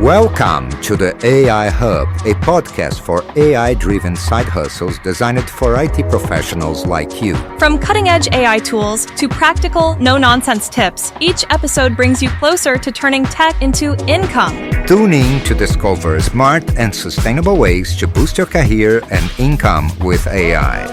Welcome to the AI Hub, a podcast for AI-driven side hustles designed for IT professionals like you. From cutting-edge AI tools to practical, no-nonsense tips, each episode brings you closer to turning tech into income. Tune in to discover smart and sustainable ways to boost your career and income with AI.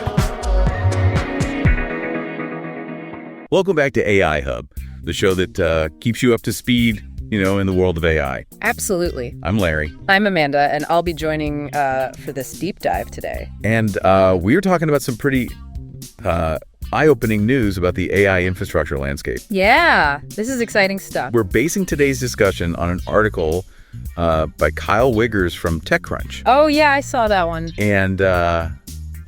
Welcome back to AI Hub, the show that keeps you up to speed, in the world of AI. Absolutely. I'm Larry. I'm Amanda, and I'll be joining for this deep dive today. And we're talking about some pretty eye-opening news about the AI infrastructure landscape. Yeah, this is exciting stuff. We're basing today's discussion on an article by Kyle Wiggers from TechCrunch. Oh, yeah, I saw that one. And let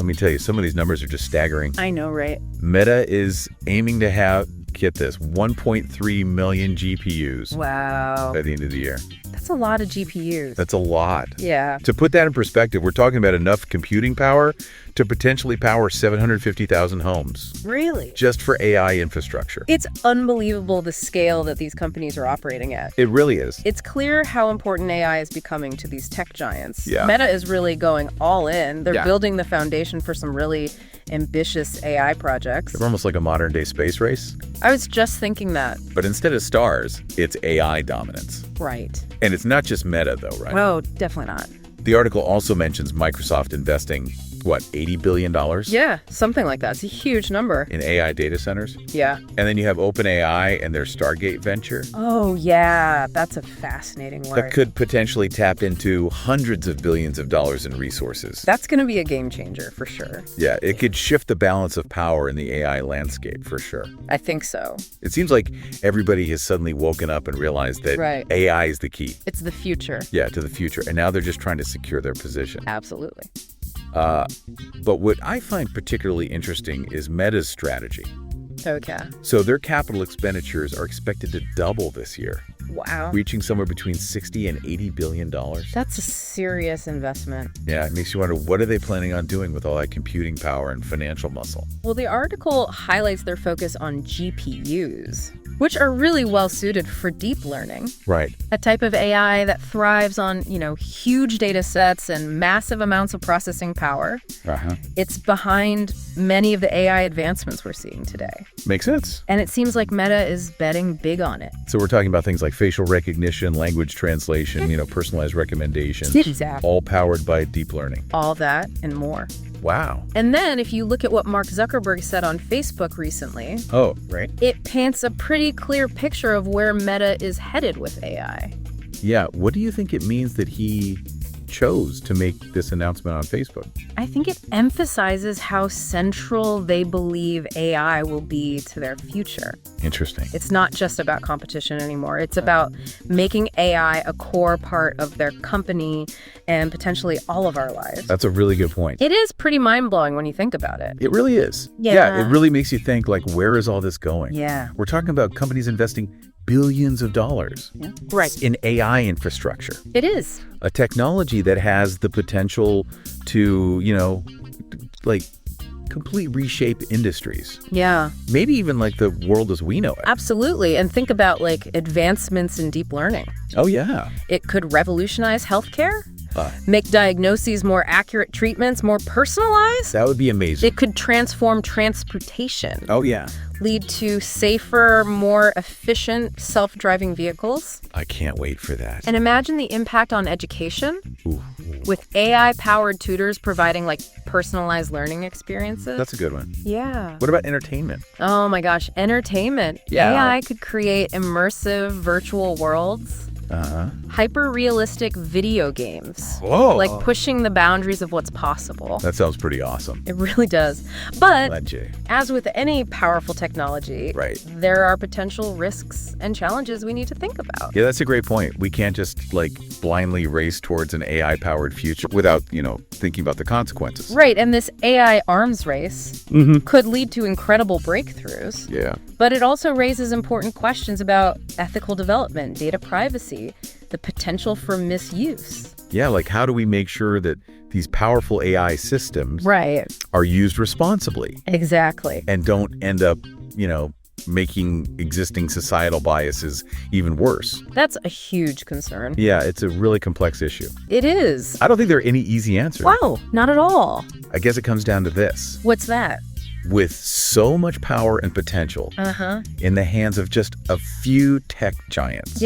me tell you, some of these numbers are just staggering. I know, right? Meta is aiming to have, get this, 1.3 million GPUs. Wow. By the end of the year. That's a lot of GPUs. That's a lot. Yeah. To put that in perspective, we're talking about enough computing power to potentially power 750,000 homes. Really? Just for AI infrastructure. It's unbelievable the scale that these companies are operating at. It really is. It's clear how important AI is becoming to these tech giants. Yeah. Meta is really going all in. They're Yeah. building the foundation for some really ambitious AI projects. They're almost like a modern-day space race. I was just thinking that. But instead of stars, it's AI dominance. Right. And it's not just Meta, though, right? Oh, definitely not. The article also mentions Microsoft investing, $80 billion? Yeah, something like that. It's a huge number. In AI data centers. Yeah. And then you have OpenAI and their Stargate venture. Oh, yeah. That's a fascinating word. That could potentially tap into hundreds of billions of dollars in resources. That's going to be a game changer for sure. Yeah, it could shift the balance of power in the AI landscape for sure. I think so. It seems like everybody has suddenly woken up and realized that Right. AI is the key. It's the future. Yeah, to the future. And now they're just trying to secure their position. Absolutely. But what I find particularly interesting is Meta's strategy. Okay. So their capital expenditures are expected to double this year, Wow. reaching somewhere between 60 and $80 billion. That's a serious investment. Yeah, it makes you wonder, what are they planning on doing with all that computing power and financial muscle? Well, the article highlights their focus on GPUs, which are really well suited for deep learning. Right. A type of AI that thrives on, huge data sets and massive amounts of processing power. Uh-huh. It's behind many of the AI advancements we're seeing today. Makes sense. And it seems like Meta is betting big on it. So we're talking about things like facial recognition, language translation, personalized recommendations. Exactly. All powered by deep learning. All that and more. Wow. And then if you look at what Mark Zuckerberg said on Facebook recently, Oh, right. it paints a pretty clear picture of where Meta is headed with AI. Yeah. What do you think it means that he chose to make this announcement on Facebook? I think it emphasizes how central they believe AI will be to their future. Interesting. It's not just about competition anymore. It's about making AI a core part of their company and potentially all of our lives. That's a really good point. It is pretty mind-blowing when you think about it. It really is. Yeah. It really makes you think, where is all this going? Yeah. We're talking about companies investing billions of dollars Right. in AI infrastructure. It is. A technology that has the potential to, complete reshape industries. Yeah. Maybe even the world as we know it. Absolutely. And think about advancements in deep learning. Oh, yeah. It could revolutionize healthcare, make diagnoses more accurate, treatments more personalized. That would be amazing. It could transform transportation, Oh, yeah. lead to safer, more efficient self-driving vehicles. I can't wait for that. And imagine the impact on education Ooh, with AI-powered tutors providing personalized learning experiences. that's a good one. Yeah. What about entertainment? Oh my gosh, entertainment. Yeah. AI could create immersive virtual worlds. Uh-huh. Hyper-realistic video games. Whoa. Pushing the boundaries of what's possible. That sounds pretty awesome. It really does. But Glad you. as with any powerful technology, Right. there are potential risks and challenges we need to think about. Yeah, that's a great point. We can't just blindly race towards an AI-powered future without, thinking about the consequences. Right, and this AI arms race could lead to incredible breakthroughs. Yeah. But it also raises important questions about ethical development, data privacy, the potential for misuse. Yeah, how do we make sure that these powerful AI systems Right. are used responsibly Exactly. and don't end up, making existing societal biases even worse. That's a huge concern. Yeah, it's a really complex issue. It is. I don't think there are any easy answers. Wow, not at all. I guess it comes down to this. What's that? With so much power and potential in the hands of just a few tech giants,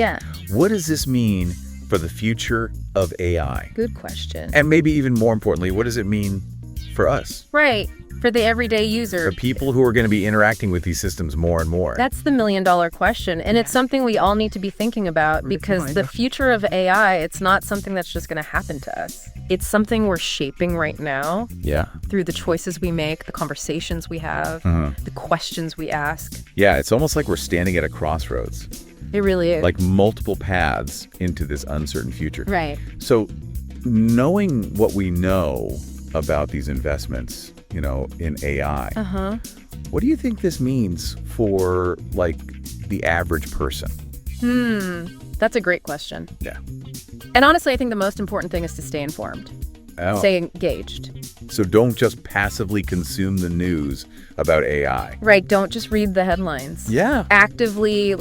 what does this mean for the future of AI? Good question. And maybe even more importantly, what does it mean for us? Right. For the everyday user. The people who are going to be interacting with these systems more and more. That's the million-dollar question. And it's something we all need to be thinking about because the future of AI, it's not something that's just going to happen to us. It's something we're shaping right now. Yeah. Through the choices we make, the conversations we have, the questions we ask. Yeah, it's almost like we're standing at a crossroads. It really is. Like multiple paths into this uncertain future. Right. So knowing what we know about these investments, in AI, what do you think this means for like the average person? That's a great question. Yeah. And honestly, I think the most important thing is to stay informed. Stay engaged. So don't just passively consume the news about AI. Right. Don't just read the headlines. Yeah. Actively,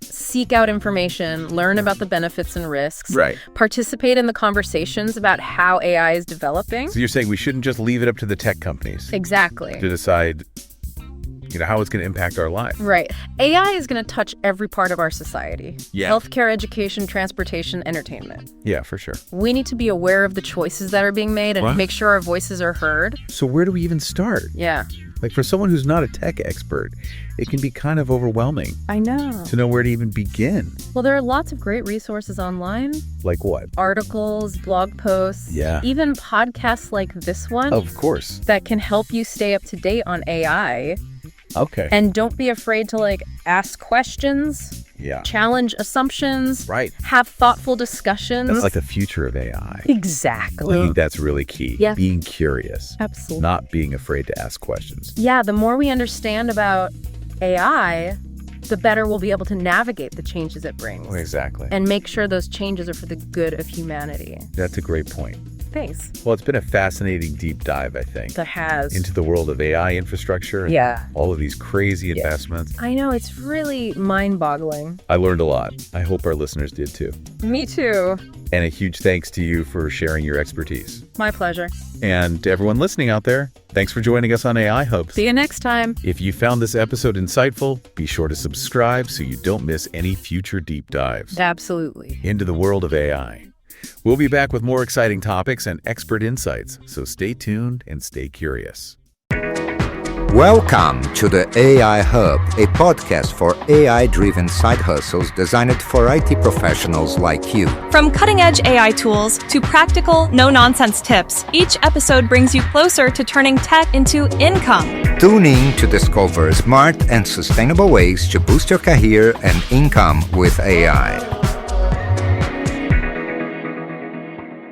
seek out information, learn about the benefits and risks. Right. Participate in the conversations about how AI is developing. So you're saying we shouldn't just leave it up to the tech companies. Exactly. To decide, how it's going to impact our life. Right. AI is going to touch every part of our society. Yeah. Healthcare, education, transportation, entertainment. Yeah, for sure. We need to be aware of the choices that are being made and make sure our voices are heard. So where do we even start? Yeah. Like for someone who's not a tech expert, it can be kind of overwhelming. I know. To know where to even begin. Well, there are lots of great resources online. Like what? Articles, blog posts. Yeah. Even podcasts like this one. Of course. That can help you stay up to date on AI. Okay. And don't be afraid to ask questions. Yeah. Challenge assumptions. Right. Have thoughtful discussions. That's like the future of AI. Exactly. I think that's really key. Yeah. Being curious. Absolutely. Not being afraid to ask questions. Yeah, the more we understand about AI, the better we'll be able to navigate the changes it brings. Exactly. And make sure those changes are for the good of humanity. That's a great point. Thanks. Well, it's been a fascinating deep dive, I think. That has. Into the world of AI infrastructure. And all of these crazy investments. I know, it's really mind-boggling. I learned a lot. I hope our listeners did too. Me too. And a huge thanks to you for sharing your expertise. My pleasure. And to everyone listening out there, thanks for joining us on AI Hubs. See you next time. If you found this episode insightful, be sure to subscribe so you don't miss any future deep dives. Absolutely. Into the world of AI. We'll be back with more exciting topics and expert insights, so stay tuned and stay curious. Welcome to the AI Hub, a podcast for AI-driven side hustles designed for IT professionals like you. From cutting-edge AI tools to practical, no-nonsense tips, each episode brings you closer to turning tech into income. Tune in to discover smart and sustainable ways to boost your career and income with AI.